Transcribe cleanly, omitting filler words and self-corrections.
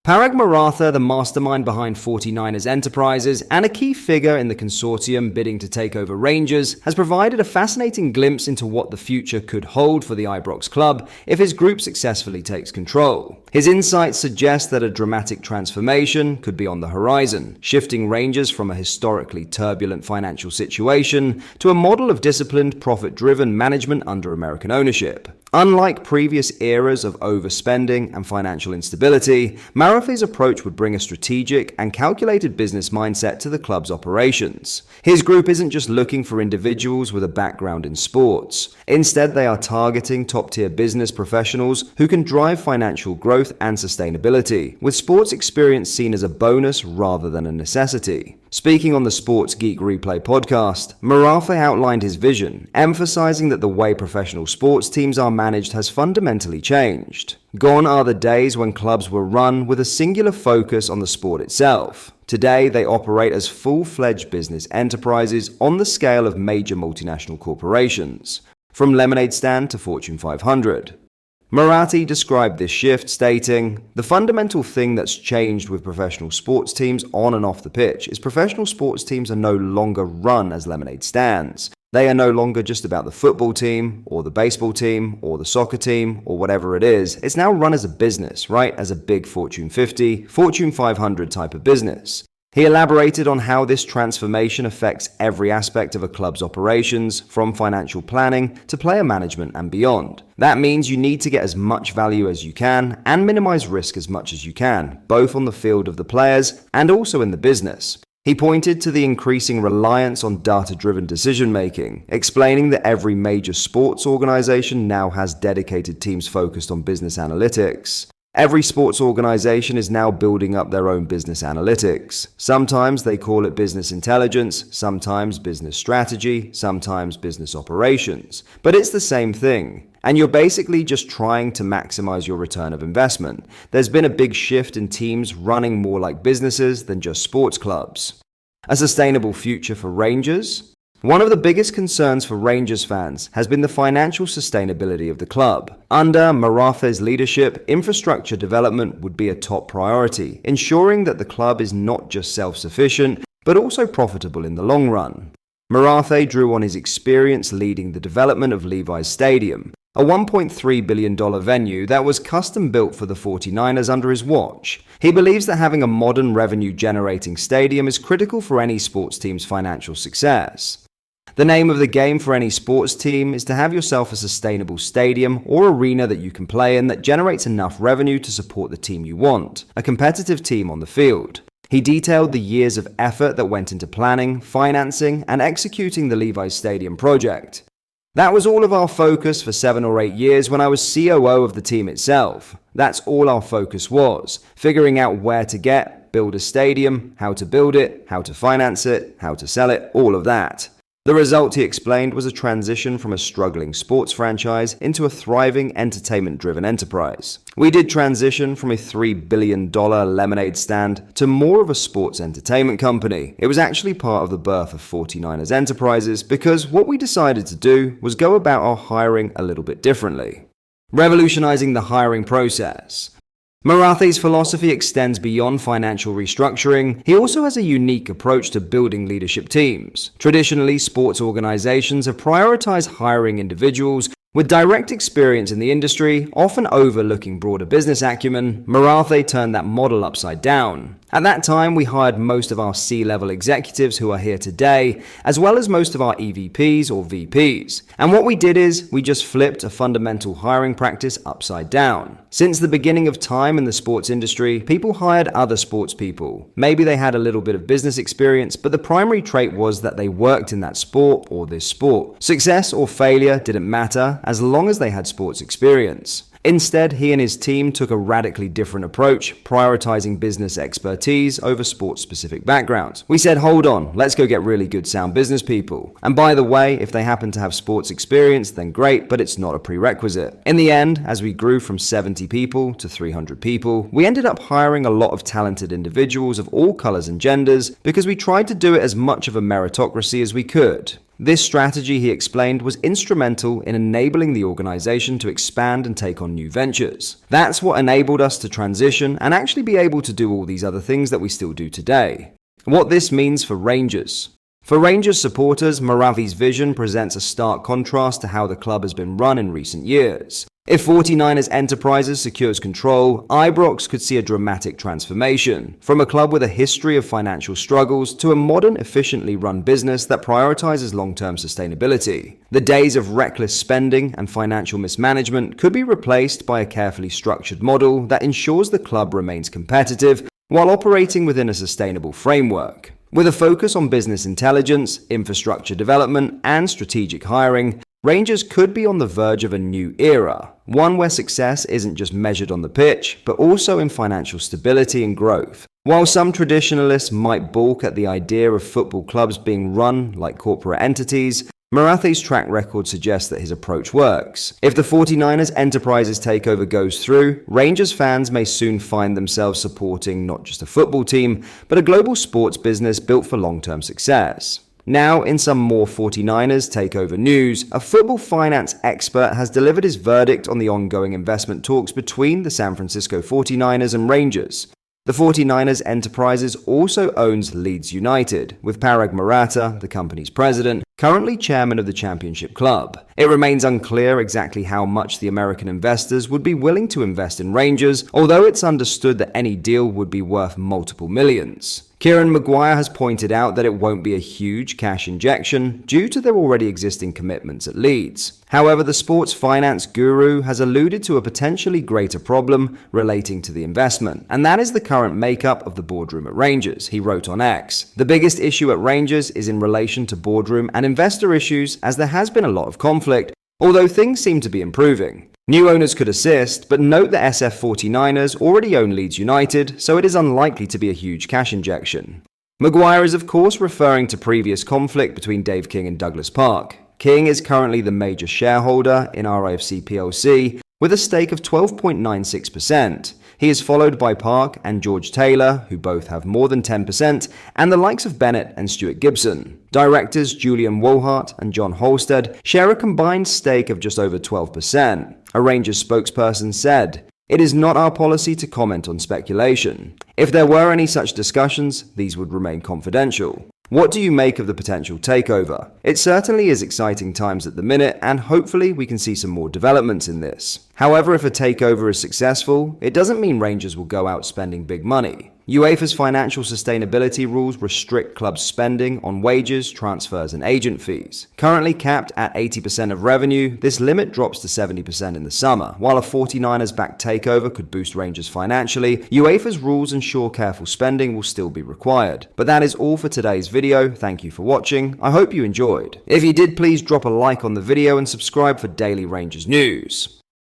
Parag Maratha, the mastermind behind 49ers Enterprises and a key figure in the consortium bidding to take over Rangers, has provided a fascinating glimpse into what the future could hold for the Ibrox club if his group successfully takes control. His insights suggest that a dramatic transformation could be on the horizon, shifting Rangers from a historically turbulent financial situation to a model of disciplined, profit-driven management under American ownership. Unlike previous eras of overspending and financial instability, Maratha's approach would bring a strategic and calculated business mindset to the club's operations. His group isn't just looking for individuals with a background in sports. Instead, they are targeting top-tier business professionals who can drive financial growth and sustainability, with sports experience seen as a bonus rather than a necessity. Speaking on the Sports Geek Replay podcast, Maratha outlined his vision, emphasizing that the way professional sports teams are managed has fundamentally changed. Gone are the days when clubs were run with a singular focus on the sport itself. Today, they operate as full-fledged business enterprises on the scale of major multinational corporations, from Lemonade Stand to Fortune 500. Maratha described this shift, stating, "The fundamental thing that's changed with professional sports teams on and off the pitch is professional sports teams are no longer run as lemonade stands. They are no longer just about the football team, or the baseball team, or the soccer team, or whatever it is. It's now run as a business, right? As a big Fortune 50, Fortune 500 type of business." He elaborated on how this transformation affects every aspect of a club's operations, from financial planning to player management and beyond. That means you need to get as much value as you can and minimize risk as much as you can, both on the field of the players and also in the business. He pointed to the increasing reliance on data-driven decision-making, explaining that every major sports organization now has dedicated teams focused on business analytics. Every sports organization is now building up their own business analytics. Sometimes they call it business intelligence, sometimes business strategy, sometimes business operations. But it's the same thing. And you're basically just trying to maximize your return of investment. There's been a big shift in teams running more like businesses than just sports clubs. A sustainable future for Rangers? One of the biggest concerns for Rangers fans has been the financial sustainability of the club. Under Maratha's leadership, infrastructure development would be a top priority, ensuring that the club is not just self-sufficient, but also profitable in the long run. Maratha drew on his experience leading the development of Levi's Stadium, a $1.3 billion venue that was custom-built for the 49ers under his watch. He believes that having a modern revenue-generating stadium is critical for any sports team's financial success. The name of the game for any sports team is to have yourself a sustainable stadium or arena that you can play in that generates enough revenue to support the team you want, a competitive team on the field. He detailed the years of effort that went into planning, financing, and executing the Levi's Stadium project. "That was all of our focus for 7 or 8 years when I was COO of the team itself. That's all our focus was, figuring out where to build a stadium, how to build it, how to finance it, how to sell it, all of that." The result, he explained, was a transition from a struggling sports franchise into a thriving entertainment-driven enterprise. "We did transition from a $3 billion lemonade stand to more of a sports entertainment company. It was actually part of the birth of 49ers Enterprises because what we decided to do was go about our hiring a little bit differently." Revolutionizing the hiring process. Maratha's philosophy extends beyond financial restructuring. He also has a unique approach to building leadership teams. Traditionally, sports organizations have prioritized hiring individuals with direct experience in the industry, often overlooking broader business acumen. Maratha turned that model upside down. At that time, we hired most of our C-level executives who are here today, as well as most of our EVPs or VPs. And what we did is, we just flipped a fundamental hiring practice upside down. Since the beginning of time in the sports industry, people hired other sports people. Maybe they had a little bit of business experience, but the primary trait was that they worked in that sport or this sport. Success or failure didn't matter as long as they had sports experience. Instead, he and his team took a radically different approach, prioritizing business expertise over sports-specific backgrounds. We said, hold on, let's go get really good sound business people. And by the way, if they happen to have sports experience, then great, but it's not a prerequisite. In the end, as we grew from 70 people to 300 people, we ended up hiring a lot of talented individuals of all colors and genders because we tried to do it as much of a meritocracy as we could. This strategy, he explained, was instrumental in enabling the organization to expand and take on new ventures. That's what enabled us to transition and actually be able to do all these other things that we still do today. What this means for Rangers. For Rangers supporters, Moravi's vision presents a stark contrast to how the club has been run in recent years. If 49ers Enterprises secures control, Ibrox could see a dramatic transformation, from a club with a history of financial struggles to a modern, efficiently run business that prioritizes long-term sustainability. The days of reckless spending and financial mismanagement could be replaced by a carefully structured model that ensures the club remains competitive while operating within a sustainable framework. With a focus on business intelligence, infrastructure development, and strategic hiring, Rangers could be on the verge of a new era, one where success isn't just measured on the pitch, but also in financial stability and growth. While some traditionalists might balk at the idea of football clubs being run like corporate entities, Morathi's track record suggests that his approach works. If the 49ers Enterprises takeover goes through, Rangers fans may soon find themselves supporting not just a football team, but a global sports business built for long-term success. Now, in some more 49ers takeover news, a football finance expert has delivered his verdict on the ongoing investment talks between the San Francisco 49ers and Rangers. The 49ers Enterprises also owns Leeds United, with Parag Maratha, the company's president, currently chairman of the championship club. It remains unclear exactly how much the American investors would be willing to invest in Rangers, although it's understood that any deal would be worth multiple millions. Kieran Maguire has pointed out that it won't be a huge cash injection due to their already existing commitments at Leeds. However, the sports finance guru has alluded to a potentially greater problem relating to the investment, and that is the current makeup of the boardroom at Rangers, he wrote on X. The biggest issue at Rangers is in relation to boardroom and investor issues, as there has been a lot of conflict, although things seem to be improving. New owners could assist, but note that SF 49ers already own Leeds United, so it is unlikely to be a huge cash injection. Maguire is of course referring to previous conflict between Dave King and Douglas Park. King is currently the major shareholder in RIFC plc with a stake of 12.96%. He is followed by Park and George Taylor, who both have more than 10%, and the likes of Bennett and Stuart Gibson. Directors Julian Wohlhart and John Holstead share a combined stake of just over 12%. A Rangers spokesperson said, "It is not our policy to comment on speculation. If there were any such discussions, these would remain confidential." What do you make of the potential takeover? It certainly is exciting times at the minute, and hopefully we can see some more developments in this. However, if a takeover is successful, it doesn't mean Rangers will go out spending big money. UEFA's financial sustainability rules restrict clubs' spending on wages, transfers, and agent fees. Currently capped at 80% of revenue, this limit drops to 70% in the summer. While a 49ers-backed takeover could boost Rangers financially, UEFA's rules ensure careful spending will still be required. But that is all for today's video. Thank you for watching. I hope you enjoyed. If you did, please drop a like on the video and subscribe for daily Rangers news.